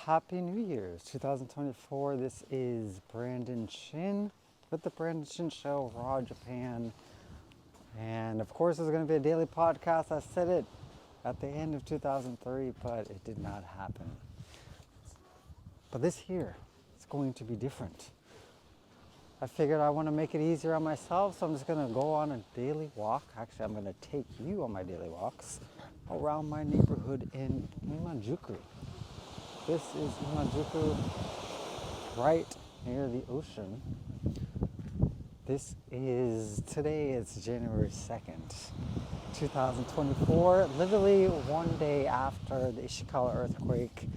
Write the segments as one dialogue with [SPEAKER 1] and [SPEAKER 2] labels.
[SPEAKER 1] Happy New Year's 2024. This is Brandon Shin with the Brandon Shin Show, Raw Japan. And of course, it's going to be a daily podcast. I said it at the end of 2003, but it did not happen. But this year, it's going to be different. I figured I want to make it easier on myself, so I'm just going to go on a daily walk. Actually, I'm going to take you on my daily walks around my neighborhood in Imajuku. This is Imajuku, right near the ocean. Today is January 2nd, 2024, literally one day after the Ishikawa earthquake.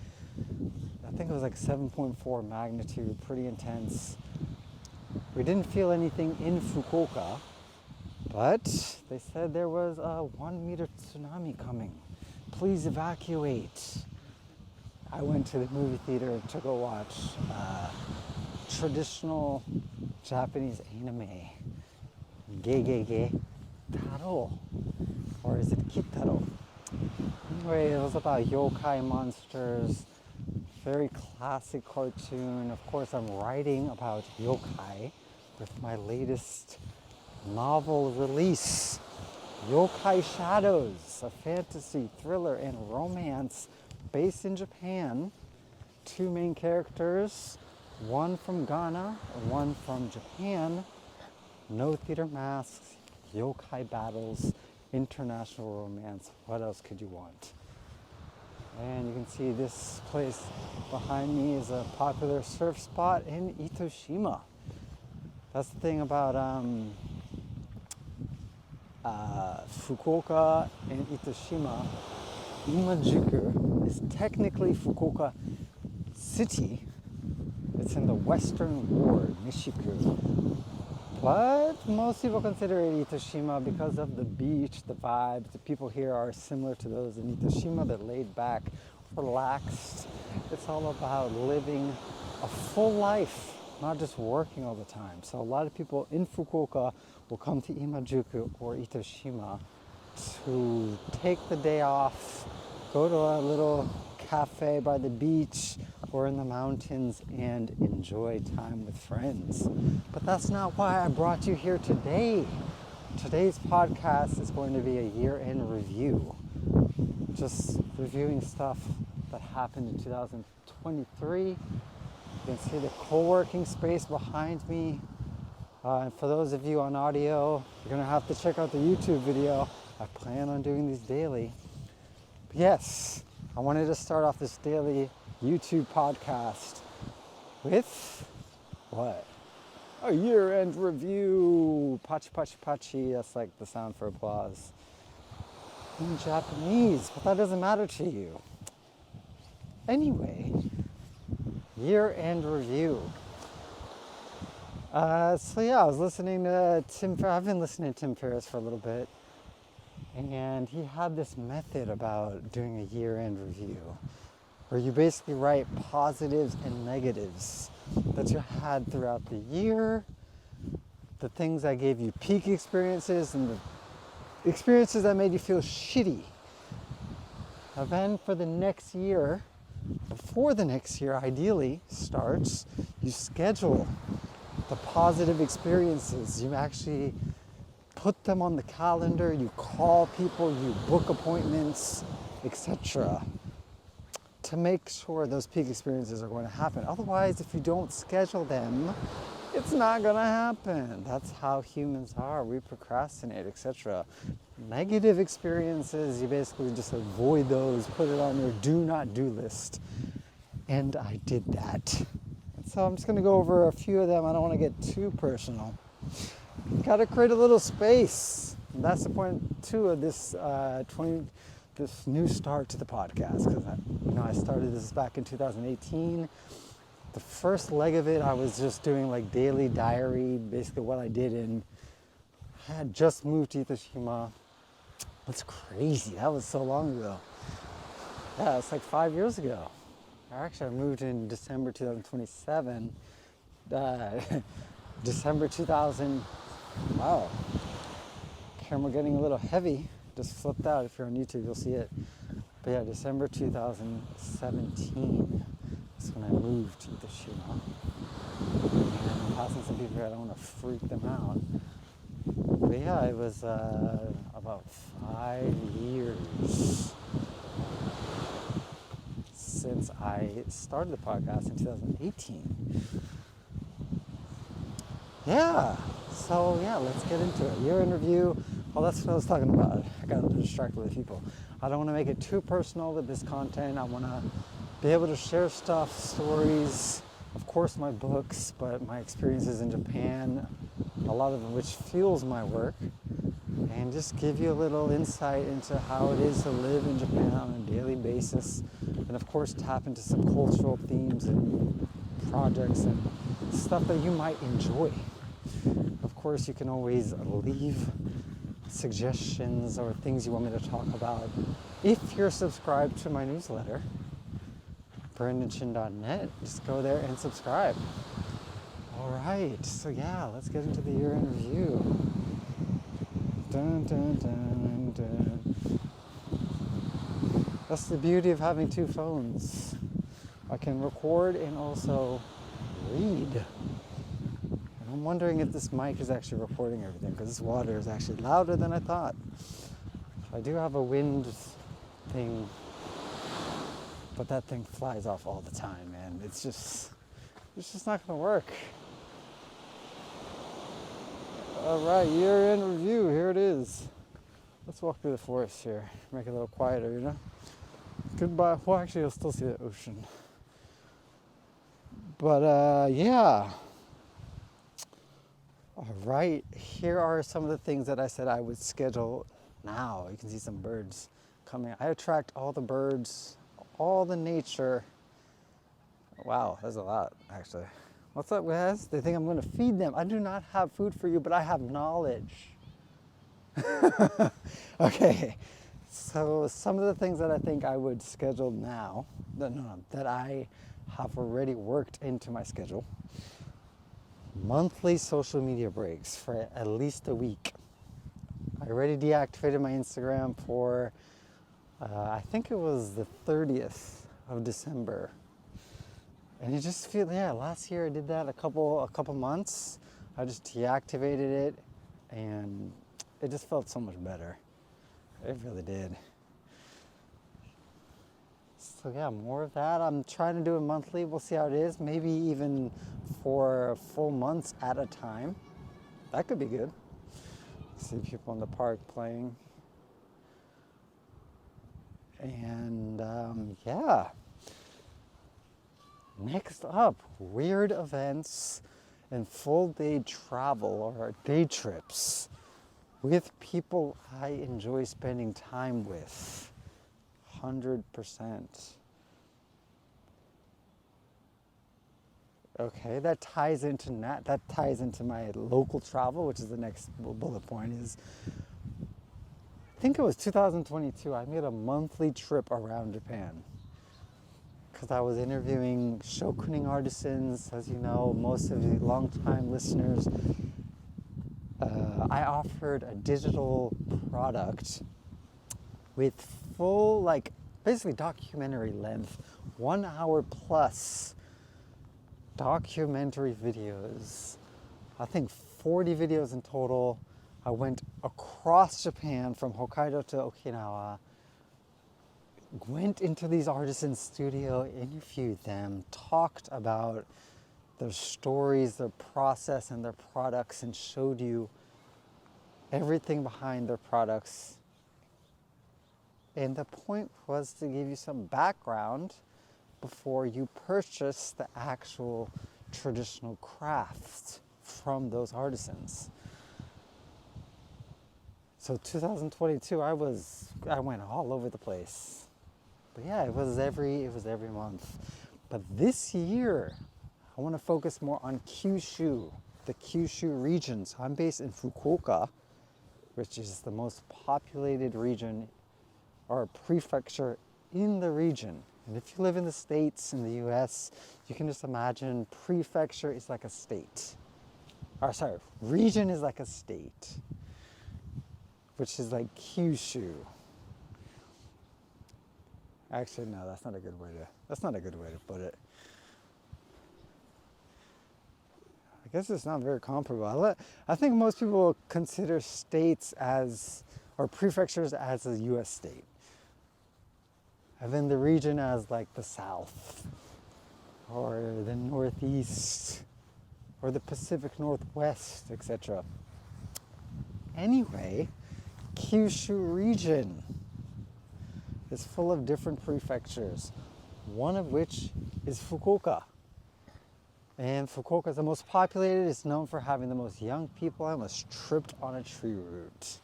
[SPEAKER 1] I think it was like 7.4 magnitude, pretty intense. We didn't feel anything in Fukuoka, but they said there was a 1 meter tsunami coming. Please evacuate. I went to the movie theater to go watch traditional Japanese anime, Ge Taro, or is it Kitaro? Anyway, it was about yokai monsters, very classic cartoon. Of course, I'm writing about yokai with my latest novel release, Yokai Shadows, a fantasy, thriller, and romance based in Japan. Two main characters, one from Ghana, one from Japan. No theater masks, yokai battles, international romance. What else could you want? And you can see this place behind me is a popular surf spot in Itoshima. That's the thing about Fukuoka and Itoshima. Imajuku is technically Fukuoka City. It's in the western ward, Nishiku. But most people consider it Itoshima because of the beach, the vibes. The people here are similar to those in Itoshima. They're laid back, relaxed. It's all about living a full life, not just working all the time. So a lot of people in Fukuoka will come to Imajuku or Itoshima to take the day off, go to a little cafe by the beach or in the mountains and enjoy time with friends. But that's not why I brought you here today. Today's podcast is going to be a year-end review. Just reviewing stuff that happened in 2023. You can see the co-working space behind me. And for those of you on audio, you're going to have to check out the YouTube video. I plan on doing these daily. But yes, I wanted to start off this daily YouTube podcast with what? A year-end review. Pachi pachi pachi. That's like the sound for applause in Japanese, but that doesn't matter to you. Anyway, year-end review. I was listening to Tim Ferriss. I've been listening to Tim Ferriss for a little bit, and he had this method about doing a year-end review, where you basically write positives and negatives that you had throughout the year, the things that gave you peak experiences, and the experiences that made you feel shitty. And then for the next year, before the next year ideally starts, you schedule the positive experiences. You actually put them on the calendar, you call people, you book appointments, etc. to make sure those peak experiences are going to happen. Otherwise, if you don't schedule them, it's not going to happen. That's how humans are. We procrastinate, etc. Negative experiences, you basically just avoid those, put it on your do not do list. And I did that. So I'm just going to go over a few of them. I don't want to get too personal. Got to create a little space. And that's the point too of this this new start to the podcast, because I started this back in 2018. The first leg of it, I was just doing like daily diary, basically what I did. And I had just moved to Itoshima. That's crazy. That was so long ago. Yeah, it's like 5 years ago. Actually, I moved in December 2027. December 2000. Wow. Camera getting a little heavy. Just flipped out. If you're on YouTube, you'll see it. But yeah, December 2017. moved to Itoshima. And I'm passing some people here, I don't want to freak them out. But yeah, it was about 5 years since I started the podcast in 2018. Yeah, so yeah, let's get into it. Year in review. Well, that's what I was talking about. I got distracted with people. I don't want to make it too personal with this content. I want to be able to share stuff, stories, of course my books, but my experiences in Japan, a lot of which fuels my work, and just give you a little insight into how it is to live in Japan on a daily basis, and of course tap into some cultural themes and projects and stuff that you might enjoy. Of course, you can always leave suggestions or things you want me to talk about if you're subscribed to my newsletter, BrandonChin.net. Just go there and subscribe. All right, so yeah, let's get into the year in review. Dun, dun, dun, dun. That's the beauty of having two phones. I can record and also read. And I'm wondering if this mic is actually recording everything, because this water is actually louder than I thought. I do have a wind thing, but that thing flies off all the time, man. It's just not gonna work. All right, year in review, here it is. Let's walk through the forest here, make it a little quieter, you know? Goodbye. Well, actually, you'll still see the ocean. But yeah. All right, here are some of the things that I said I would schedule now. You can see some birds coming. I attract all the birds, all the nature. Wow, that's a lot, actually. What's up, guys? They think I'm going to feed them. I do not have food for you, but I have knowledge. Okay, so some of the things that I think I would schedule now, that I have already worked into my schedule. Monthly social media breaks for at least a week. I already deactivated my Instagram for, I think it was the 30th of December. And you just feel, yeah, last year I did that a couple months. I just deactivated it and it just felt so much better. It really did. So yeah, more of that. I'm trying to do it monthly. We'll see how it is. Maybe even for full months at a time. That could be good. See people in the park playing. And yeah. Next up, weird events and full day travel or day trips with people I enjoy spending time with. 100%. Okay, that ties into my local travel, which is the next bullet point. Is I think it was 2022. I made a monthly trip around Japan because I was interviewing shokunin artisans. As you know, most of the longtime listeners, I offered a digital product with full, like, basically documentary length, 1 hour plus documentary videos. I think 40 videos in total. I went across Japan from Hokkaido to Okinawa, went into these artisans' studio, interviewed them, talked about their stories, their process, and their products, and showed you everything behind their products. And the point was to give you some background before you purchase the actual traditional craft from those artisans. So 2022, I went all over the place. But yeah, it was every month. But this year, I want to focus more on Kyushu, the Kyushu region. So I'm based in Fukuoka, which is the most populated region or prefecture in the region. And if you live in the States, in the US, you can just imagine prefecture is like a state. Region is like a state, which is like Kyushu. Actually, no, that's not a good way to put it. I guess it's not very comparable. I think most people consider states as, or prefectures as a U.S. state. And then the region as like the South, or the Northeast, or the Pacific Northwest, etc. Anyway, Kyushu region is full of different prefectures, one of which is Fukuoka. And Fukuoka is the most populated. It's known for having the most young people. I almost tripped on a tree root.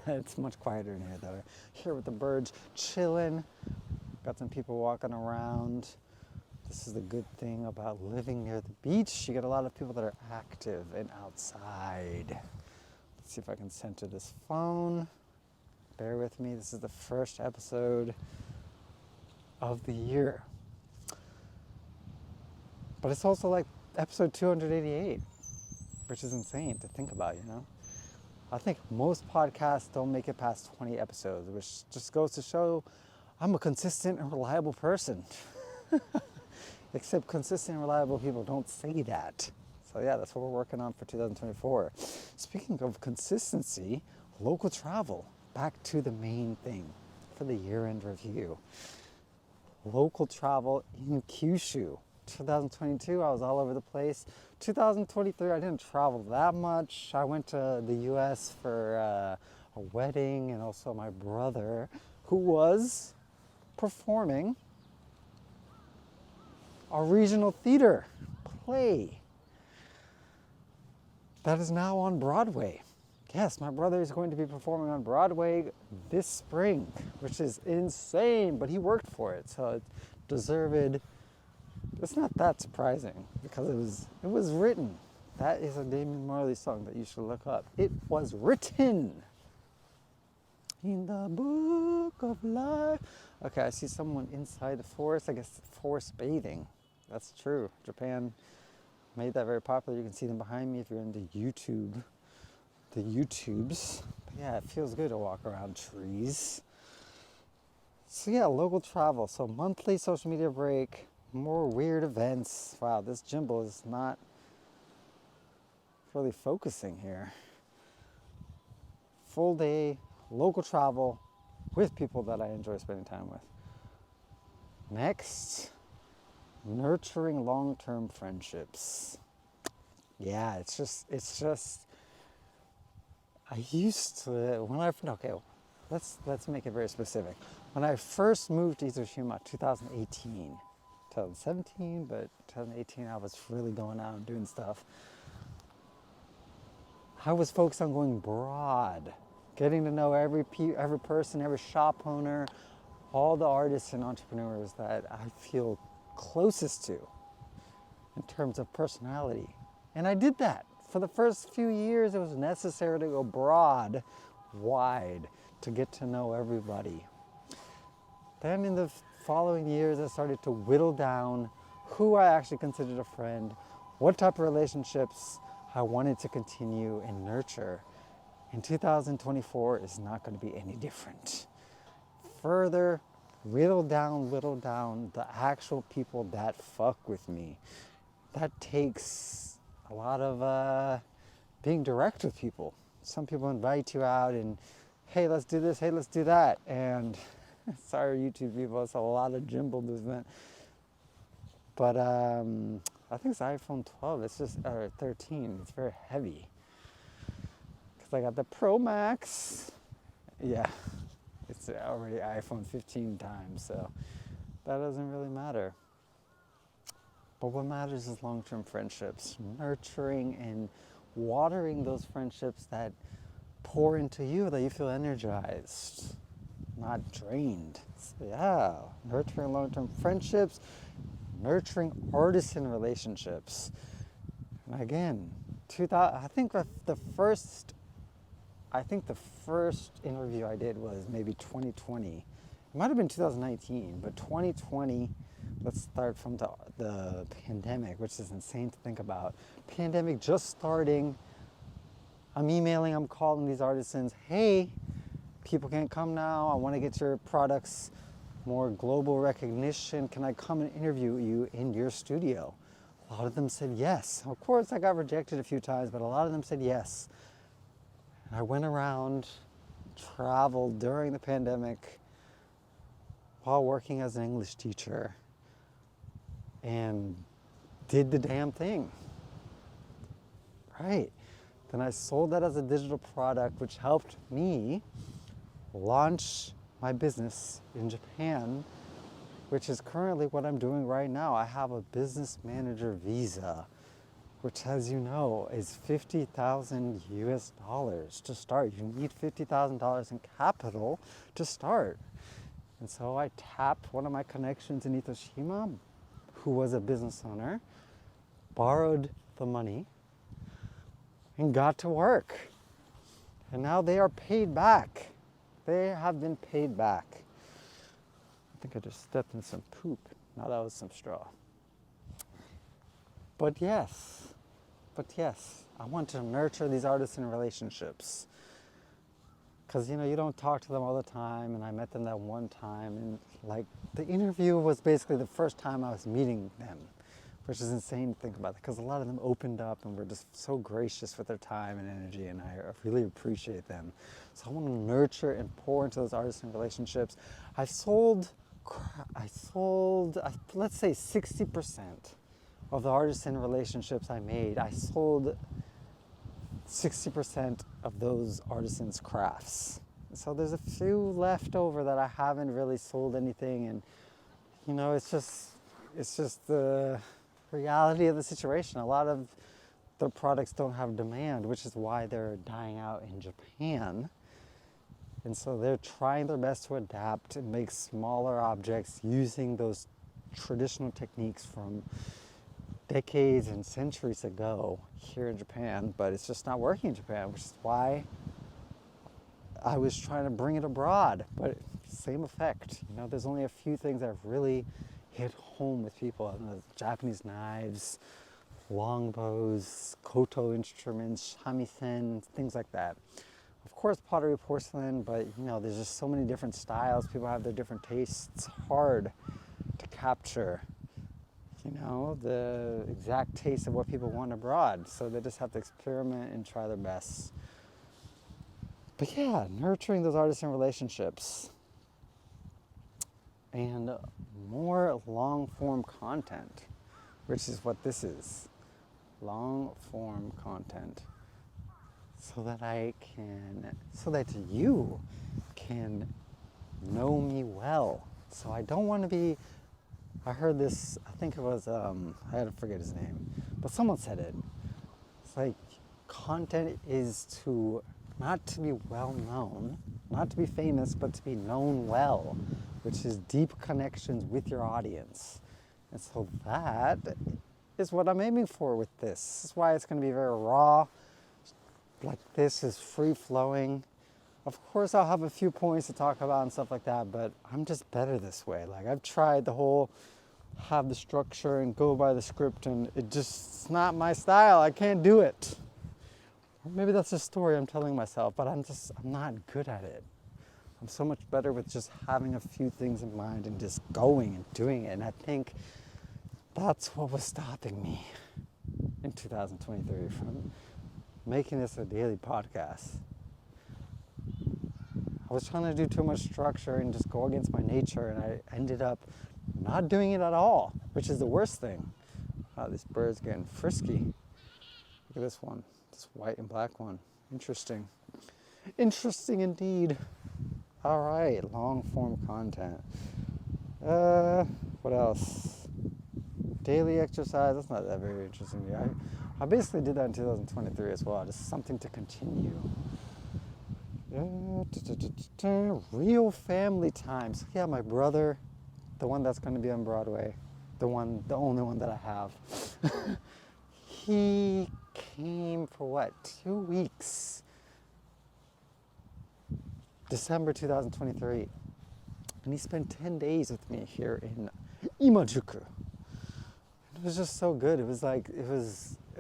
[SPEAKER 1] It's much quieter in here though. Here with the birds chilling. Got some people walking around. This is the good thing about living near the beach. You get a lot of people that are active and outside. Let's see if I can center this phone. Bear with me. This is the first episode of the year. But it's also like episode 288, which is insane to think about, you know? I think most podcasts don't make it past 20 episodes, which just goes to show I'm a consistent and reliable person. Except consistent and reliable people don't say that. So yeah, that's what we're working on for 2024. Speaking of consistency, local travel. Back to the main thing for the year-end review. Local travel in Kyushu. 2022, I was all over the place. 2023, I didn't travel that much. I went to the US for a wedding, and also my brother, who was performing a regional theater play that is now on Broadway. Yes, my brother is going to be performing on Broadway this spring, which is insane, but he worked for it, so it's deserved. It's not that surprising because it was written. That is a Damian Marley song that you should look up. It was written in the book of life. Okay, I see someone inside the forest. I guess forest bathing. That's true. Japan made that very popular. You can see them behind me if you're into YouTube. The YouTubes. But yeah, it feels good to walk around trees. So yeah, local travel. So monthly social media break. More weird events. Wow, this gimbal is not really focusing here. Full day, local travel with people that I enjoy spending time with. Next, nurturing long-term friendships. Yeah, it's just, I used to, let's make it very specific. When I first moved to Izushima, 2018, 2017, but 2018 I was really going out and doing stuff. I was focused on going broad, getting to know every person, every shop owner, all the artists and entrepreneurs that I feel closest to in terms of personality. And I did that. For the first few years, it was necessary to go broad, wide, to get to know everybody. Then in the following years, I started to whittle down who I actually considered a friend, what type of relationships I wanted to continue and nurture. And 2024 is not going to be any different. Further, whittle down the actual people that fuck with me. That takes a lot of being direct with people. Some people invite you out and, hey, let's do this, hey, let's do that. And sorry, YouTube people, it's a lot of gimbal movement. But I think it's iPhone 12, it's just, or 13, it's very heavy. Because I got the Pro Max. Yeah, it's already iPhone 15 times, so that doesn't really matter. But what matters is long-term friendships, nurturing and watering those friendships that pour into you, that you feel energized, not drained. So yeah, nurturing long-term friendships, nurturing artisan relationships. And again, I think the first interview I did was maybe 2020. It might have been 2019, but 2020, let's start from the pandemic, which is insane to think about. Pandemic just starting. I'm emailing, I'm calling these artisans, hey, people can't come now. I want to get your products more global recognition. Can I come and interview you in your studio? A lot of them said yes. Of course, I got rejected a few times, but a lot of them said yes. And I went around, traveled during the pandemic while working as an English teacher, and did the damn thing. Right. Then I sold that as a digital product, which helped me launch my business in Japan, which is currently what I'm doing right now. I have a business manager visa, which, as you know, is $50,000 US to start. You need $50,000 in capital to start. And so I tapped one of my connections in Itoshima, who was a business owner, borrowed the money, and got to work. And now they are paid back. They have been paid back. I think I just stepped in some poop. No, that was some straw. But yes, I want to nurture these artisan relationships. Because, you don't talk to them all the time, and I met them that one time, and like the interview was basically the first time I was meeting them, which is insane to think about, because a lot of them opened up and were just so gracious with their time and energy, and I really appreciate them. So I want to nurture and pour into those artisan relationships. I sold, let's say 60% of the artisan relationships I made. I sold 60% of those artisans' crafts. So there's a few left over that I haven't really sold anything, and it's just the reality of the situation. A lot of their products don't have demand, which is why they're dying out in Japan. And so they're trying their best to adapt and make smaller objects using those traditional techniques from decades and centuries ago here in Japan, but it's just not working in Japan, which is why I was trying to bring it abroad. But same effect. There's only a few things that have really hit home with people. Japanese knives, longbows, koto instruments, shamisen, things like that. Of course, pottery, porcelain, but there's just so many different styles. People have their different tastes. It's hard to capture, the exact taste of what people want abroad. So they just have to experiment and try their best. But yeah, nurturing those artisan relationships and more long-form content, which is what this is. Long-form content. So that you can know me well. So I don't want to be, I heard this, I think it was, I had to forget his name, but someone said it. It's like, content is not to be well known, not to be famous, but to be known well, which is deep connections with your audience. And so that is what I'm aiming for with this. This is why it's going to be very raw. Like, this is free flowing. Of course, I'll have a few points to talk about and stuff like that, but I'm just better this way. Like, I've tried the whole have the structure and go by the script, and it's not my style. I can't do it. Or maybe that's a story I'm telling myself, but I'm not good at it. I'm so much better with just having a few things in mind and just going and doing it. And I think that's what was stopping me in 2023 from making this a daily podcast. I was trying to do too much structure and just go against my nature, and I ended up not doing it at all, which is the worst thing. Wow, this bird's getting frisky. Look at this one, this white and black one. Interesting. Interesting indeed. All right, long form content. What else? Daily exercise, that's not that very interesting to me. I basically did that in 2023 as well, just something to continue. Real family time. So yeah, my brother, the one that's going to be on Broadway, the only one that I have, he came for 2 weeks? December 2023. And he spent 10 days with me here in Imajuku. It was just so good. It was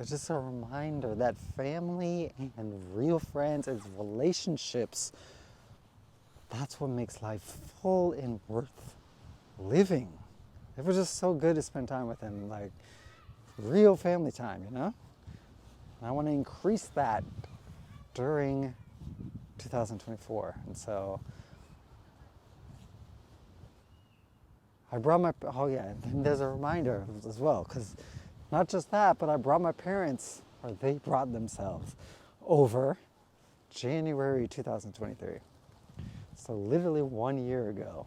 [SPEAKER 1] just a reminder that family and real friends and relationships, that's what makes life full and worth living. It was just so good to spend time with him. Like, real family time, you know? And I want to increase that during 2024. And so I brought my, oh yeah, and there's a reminder as well, because not just that, but I brought my parents, or they brought themselves over January 2023. So literally 1 year ago.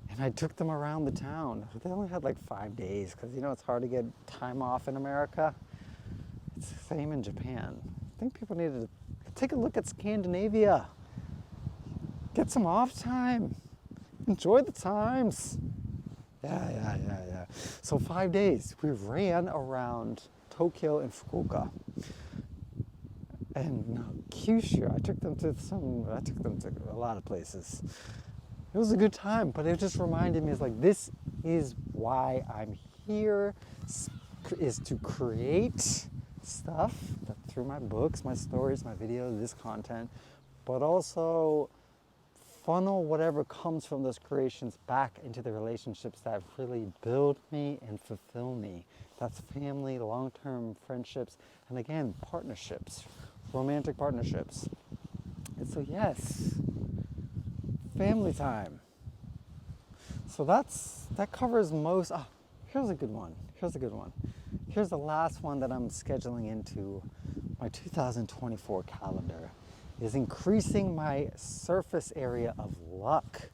[SPEAKER 1] And I took them around the town. They only had like 5 days, because you know it's hard to get time off in America. It's the same in Japan. I think people need to take a look at Scandinavia. Get some off time. Enjoy the times. Yeah. So 5 days, we ran around Tokyo and Fukuoka. And Kyushu, I took them to a lot of places. It was a good time, but it just reminded me, it's like, this is why I'm here, is to create stuff through my books, my stories, my videos, this content, but also funnel whatever comes from those creations back into the relationships that really build me and fulfill me. That's family, long-term friendships, and again, partnerships, romantic partnerships. And so yes, family time. So that covers most. Oh, here's a good one. Here's the last one that I'm scheduling into my 2024 calendar, is increasing my surface area of luck,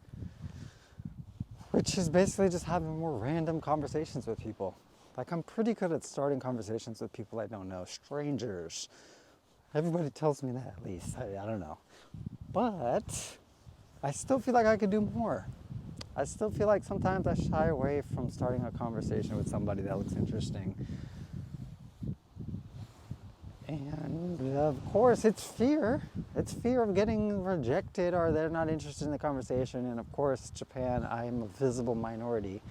[SPEAKER 1] which is basically just having more random conversations with people. Like, I'm pretty good at starting conversations with people I don't know, strangers. Everybody tells me that, at least. I don't know. But I still feel like I could do more. I still feel like sometimes I shy away from starting a conversation with somebody that looks interesting. And of course, it's fear. It's fear of getting rejected, or they're not interested in the conversation. And of course, Japan, I am a visible minority,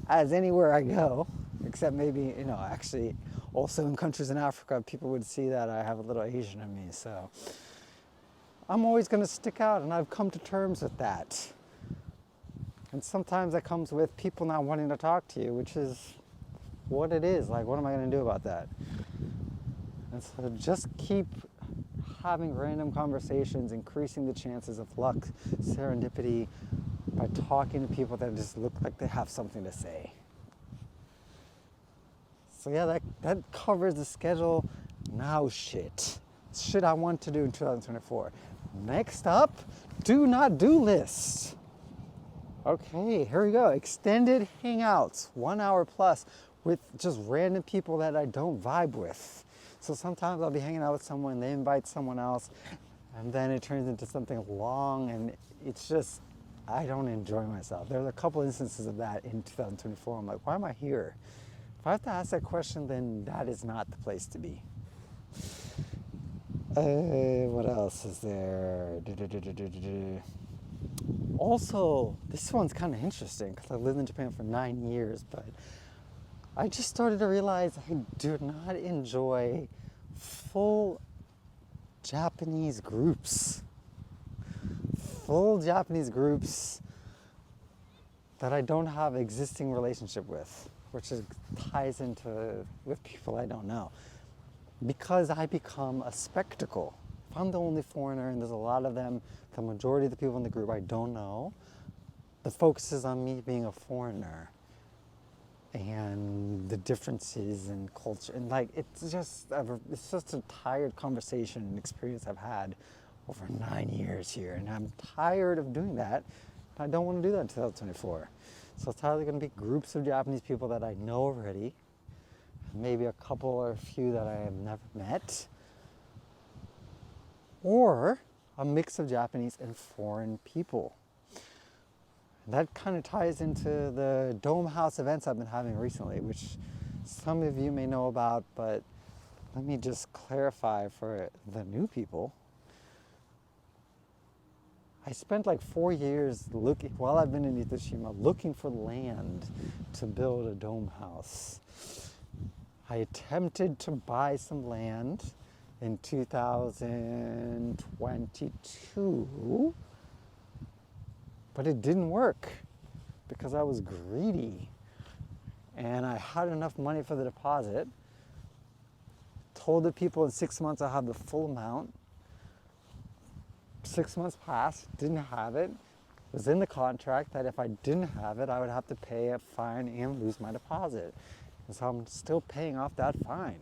[SPEAKER 1] as anywhere I go, except maybe, actually also in countries in Africa, people would see that I have a little Asian in me. So I'm always going to stick out, and I've come to terms with that. And sometimes that comes with people not wanting to talk to you, which is what it is. Like, what am I going to do about that? And so just keep having random conversations, increasing the chances of luck, serendipity, by talking to people that just look like they have something to say. So yeah, that covers the schedule. Now shit I want to do in 2024. Next up, do not do list. Okay, here we go. Extended hangouts, 1 hour plus, with just random people that I don't vibe with. So sometimes I'll be hanging out with someone, they invite someone else, and then it turns into something long, and it's just, I don't enjoy myself. There's a couple instances of that in 2024. I'm like, why am I here? If I have to ask that question, then that is not the place to be. What else is there? Also, this one's kind of interesting because I lived in Japan for 9 years, but I just started to realize I do not enjoy full Japanese groups. Full Japanese groups that I don't have existing relationship with, which ties into with people I don't know. Because I become a spectacle. If I'm the only foreigner and there's a lot of them, the majority of the people in the group I don't know, the focus is on me being a foreigner and the differences in culture. And like, it's just a tired conversation and experience I've had over 9 years here. And I'm tired of doing that. I don't want to do that in 2024. So it's either going to be groups of Japanese people that I know already, maybe a couple or a few that I have never met, or a mix of Japanese and foreign people. And that kind of ties into the Dome House events I've been having recently, which some of you may know about, but let me just clarify for the new people. I spent like 4 years while I've been in Itoshima, looking for land to build a dome house. I attempted to buy some land in 2022, but it didn't work because I was greedy. and I had enough money for the deposit. Told the people in 6 months I'll have the full amount. 6 months passed, didn't have it. It was in the contract that if I didn't have it, I would have to pay a fine and lose my deposit. And so I'm still paying off that fine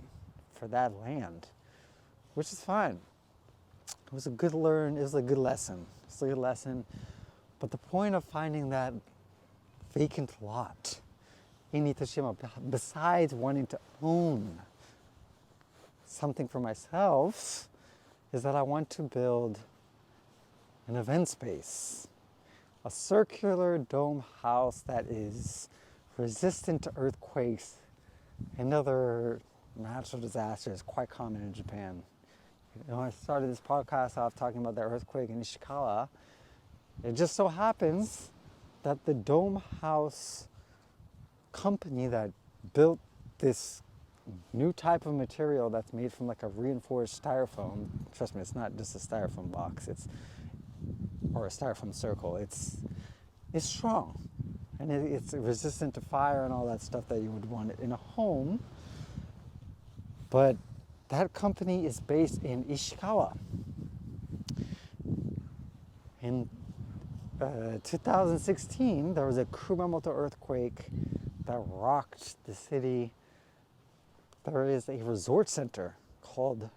[SPEAKER 1] for that land, which is fine. It was a good lesson. It's a good lesson. But the point of finding that vacant lot in Itoshima, besides wanting to own something for myself, is that I want to build an event space. A circular dome house that is resistant to earthquakes and other natural disasters, quite common in Japan. You know, I started this podcast off talking about the earthquake in Ishikawa. It just so happens that the dome house company that built this new type of material that's made from like a reinforced styrofoam, trust me, it's not just a styrofoam box, or a styrofoam circle, it's strong. And it's resistant to fire and all that stuff that you would want in a home. But that company is based in Ishikawa. In 2016, there was a Kumamoto earthquake that rocked the city. There is a resort center called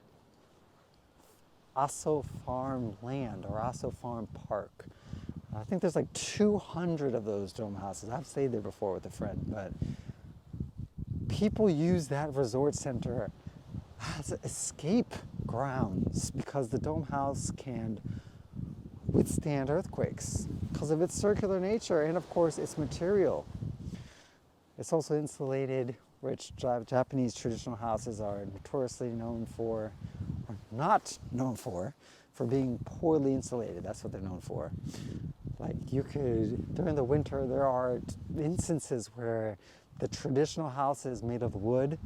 [SPEAKER 1] Aso Farm Land or Aso Farm Park. I think there's like 200 of those dome houses. I've stayed there before with a friend, but people use that resort center as escape grounds because the dome house can withstand earthquakes because of its circular nature and of course its material. It's also insulated, which Japanese traditional houses are notoriously known for, or not known for being poorly insulated. That's what they're known for. Like during the winter, there are instances where the traditional houses made of wood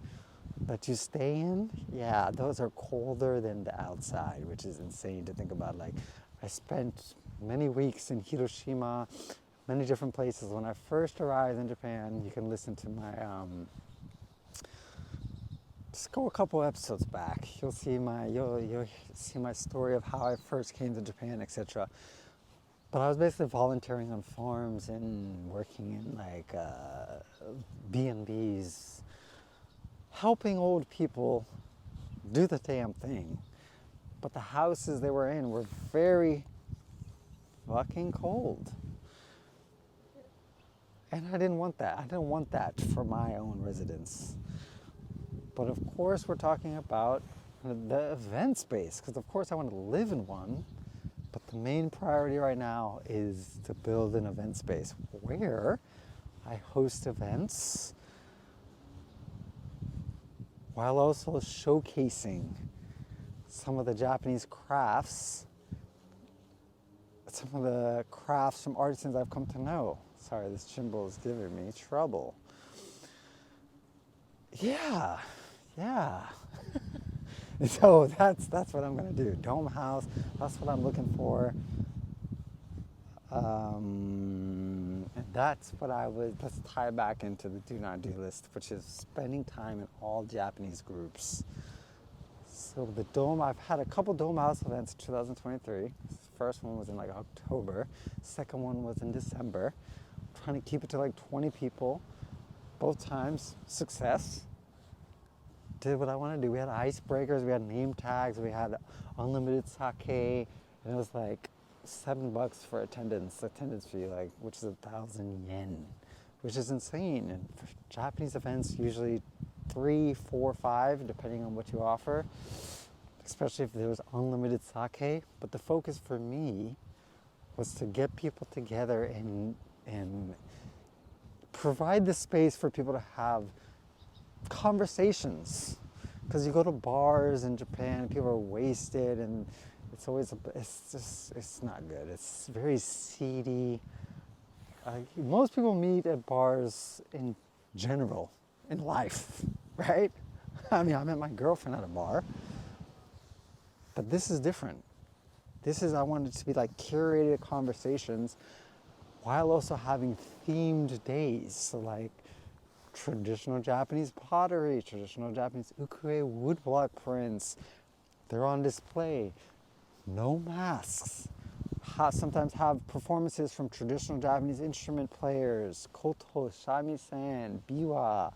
[SPEAKER 1] that you stay in, yeah, those are colder than the outside, which is insane to think about. Like, I spent many weeks in Hiroshima, many different places. When I first arrived in Japan, you can listen to my, just go a couple episodes back. You'll see my story of how I first came to Japan, etc. But I was basically volunteering on farms and working in like B&Bs, helping old people do the damn thing. But the houses they were in were very fucking cold. And I didn't want that. I didn't want that for my own residence. But of course we're talking about the event space, because of course I want to live in one. But the main priority right now is to build an event space where I host events while also showcasing some of the Japanese crafts, some of the crafts from artisans I've come to know. Sorry, this gimbal is giving me trouble. Yeah. So that's what I'm gonna do. Dome house, that's what I'm looking for. And let's tie back into the do not do list, which is spending time in all Japanese groups. So the dome, I've had a couple dome house events in 2023. The first one was in like October. Second one was in December. I'm trying to keep it to like 20 people. Both times, success. Did what I want to do. We had icebreakers, we had name tags, we had unlimited sake, and it was like $7 for attendance fee, like, which is 1,000 yen, which is insane. And for Japanese events, usually 3, 4, 5, depending on what you offer, especially if there was unlimited sake. But the focus for me was to get people together and provide the space for people to have conversations, because you go to bars in Japan and people are wasted and it's not good. It's very seedy. Most people meet at bars in general in life, right? I mean, I met my girlfriend at a bar, but this is different. I wanted it to be like curated conversations while also having themed days. So like traditional Japanese pottery, traditional Japanese ukiyo woodblock prints. They're on display. No masks. Sometimes have performances from traditional Japanese instrument players, koto, shamisen, biwa,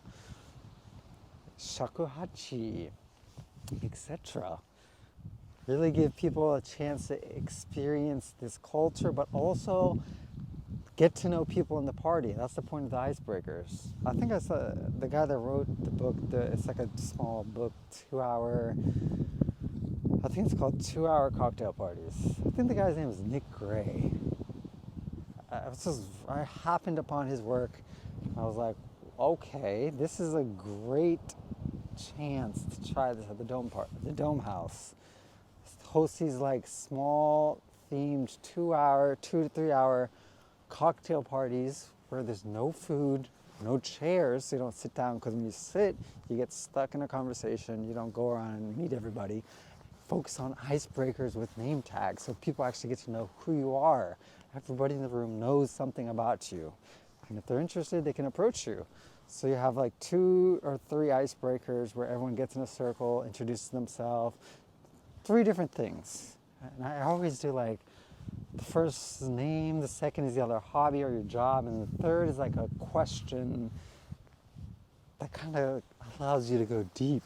[SPEAKER 1] shakuhachi, etc. Really give people a chance to experience this culture, but also get to know people in the party. That's the point of the icebreakers. I think I saw the guy that wrote the book, it's like a small book, 2 hour, I think it's called 2 Hour Cocktail Parties. I think the guy's name is Nick Gray. I happened upon his work. I was like, okay, this is a great chance to try this at the Dome House. Host these like small themed 2 to 3 hour cocktail parties where there's no food, no chairs, so you don't sit down, because when you sit, you get stuck in a conversation. You don't go around and meet everybody. Focus on icebreakers with name tags so people actually get to know who you are. Everybody in the room knows something about you. And if they're interested, they can approach you. So you have like 2 or 3 icebreakers where everyone gets in a circle, introduces themselves, 3 different things. And I always do like the first is name, the second is the other hobby or your job, and the third is like a question that kind of allows you to go deep.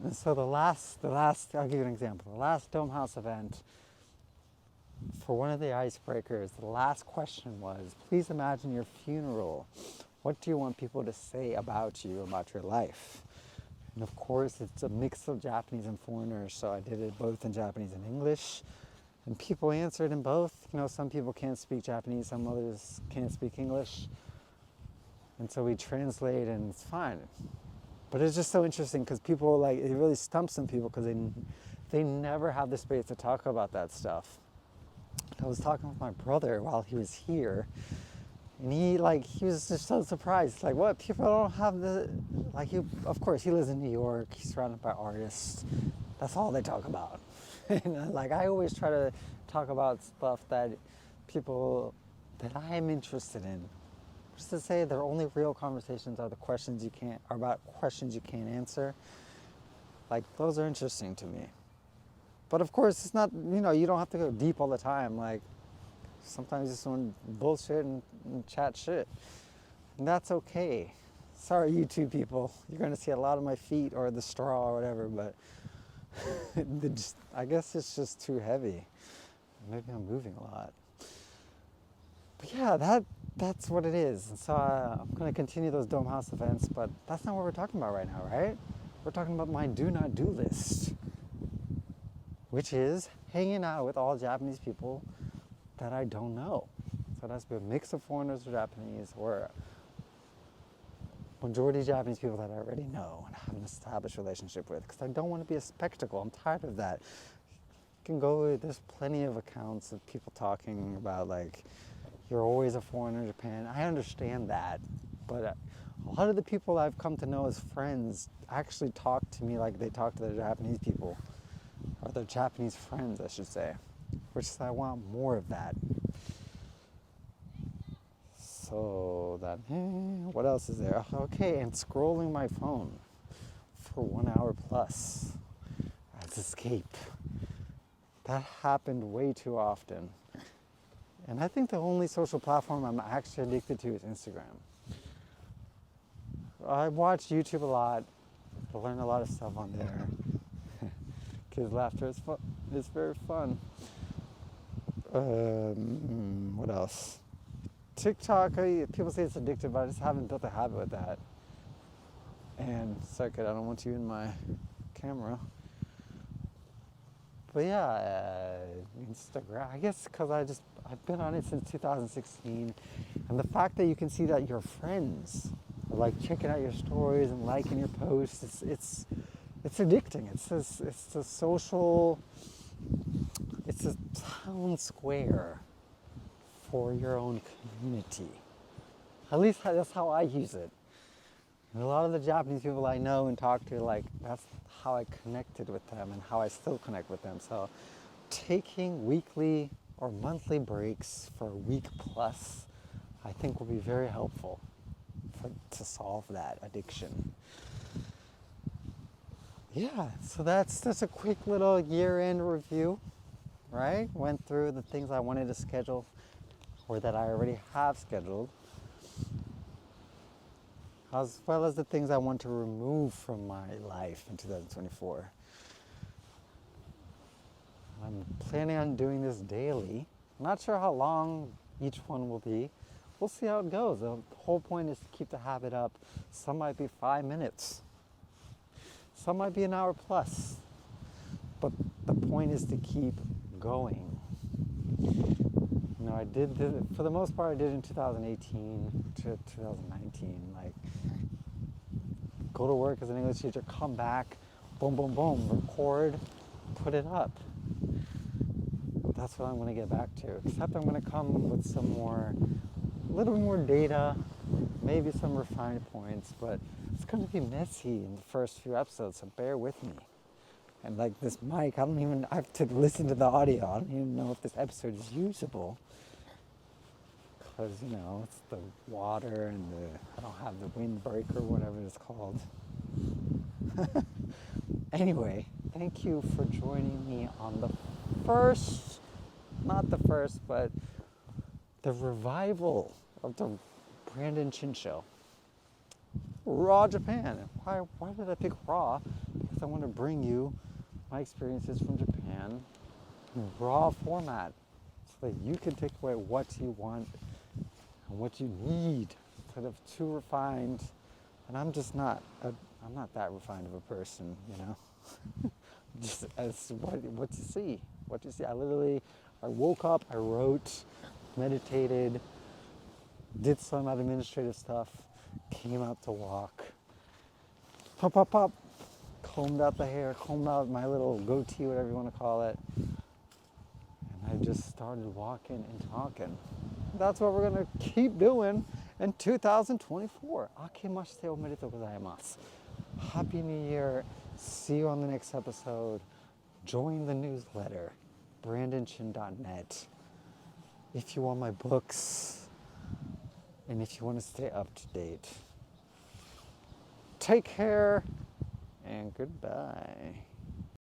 [SPEAKER 1] And so the last, I'll give you an example. The last Dome House event, for one of the icebreakers, the last question was, please imagine your funeral. What do you want people to say about you, about your life? And of course, it's a mix of Japanese and foreigners, so I did it both in Japanese and English. And people answered in both. You know, some people can't speak Japanese, some others can't speak English. And so we translate, and it's fine. But it's just so interesting because people, like, it really stumps some people because they never have the space to talk about that stuff. I was talking with my brother while he was here, and he was just so surprised. Like, what? People don't have of course, he lives in New York. He's surrounded by artists. That's all they talk about. And I always try to talk about stuff that I'm interested in. Just to say, their only real conversations are about questions you can't answer. Like, those are interesting to me. But of course, it's not, you don't have to go deep all the time. Like, sometimes you just want to bullshit and chat shit. And that's okay. Sorry, YouTube people. You're going to see a lot of my feet or the straw or whatever, but I guess it's just too heavy. Maybe I'm moving a lot. But yeah, that's what it is. And so I'm going to continue those Dome House events, but that's not what we're talking about right now, right? We're talking about my do not do list, which is hanging out with all Japanese people that I don't know. So it has to be a mix of foreigners or Japanese, or majority Japanese people that I already know and have an established relationship with, because I don't want to be a spectacle. I'm tired of that. You can go, there's plenty of accounts of people talking about, like, you're always a foreigner in Japan. I understand that, but a lot of the people I've come to know as friends actually talk to me like they talk to their Japanese people, or their Japanese friends, I should say, which is, I want more of that. So what else is there? Okay, and scrolling my phone for 1 hour plus as escape. That happened way too often. And I think the only social platform I'm actually addicted to is Instagram. I watch YouTube a lot. I learn a lot of stuff on there. Kids' laughter is fun. It's very fun. What else? TikTok, people say it's addictive, but I just haven't built a habit with that. And second, I don't want you in my camera. But yeah, Instagram, I guess because I've been on it since 2016. And the fact that you can see that your friends are like checking out your stories and liking your posts, it's addicting. It's a social, it's a town square for your own community. At least that's how I use it. And a lot of the Japanese people I know and talk to, like, that's how I connected with them and how I still connect with them. So taking weekly or monthly breaks for a week plus, I think will be very helpful to solve that addiction. Yeah, so that's just a quick little year-end review, right? Went through the things I wanted to schedule or that I already have scheduled, as well as the things I want to remove from my life in 2024. I'm planning on doing this daily. I'm not sure how long each one will be. We'll see how it goes. The whole point is to keep the habit up. Some might be 5 minutes. Some might be an hour plus. But the point is to keep going. You know, I did this, for the most part, I did in 2018 to 2019. Like, go to work as an English teacher, come back, boom, boom, boom, record, put it up. That's what I'm going to get back to. Except I'm going to come with some more, a little more data, maybe some refined points, but it's going to be messy in the first few episodes, so bear with me. And like this mic, I have to listen to the audio. I don't even know if this episode is usable. Because, you know, it's the water and I don't have the windbreaker, whatever it's called. Anyway, thank you for joining me on the first, not the first, but the revival of the Brandon Chin Show. Raw Japan. Why did I pick Raw? Because I want to bring you my experiences from Japan in raw format so that you can take away what you want and what you need instead of too refined. And I'm not that refined of a person, you know. Just as what you see. I woke up, I wrote, meditated, did some administrative stuff, came out to walk, pop, combed out the hair, combed out my little goatee, whatever you want to call it, and I just started walking and talking. That's what we're going to keep doing in 2024. Akemashite omedetou gozaimasu. Happy New Year. See you on the next episode. Join the newsletter, brandonchin.net. If you want my books, and if you want to stay up to date. Take care, and goodbye.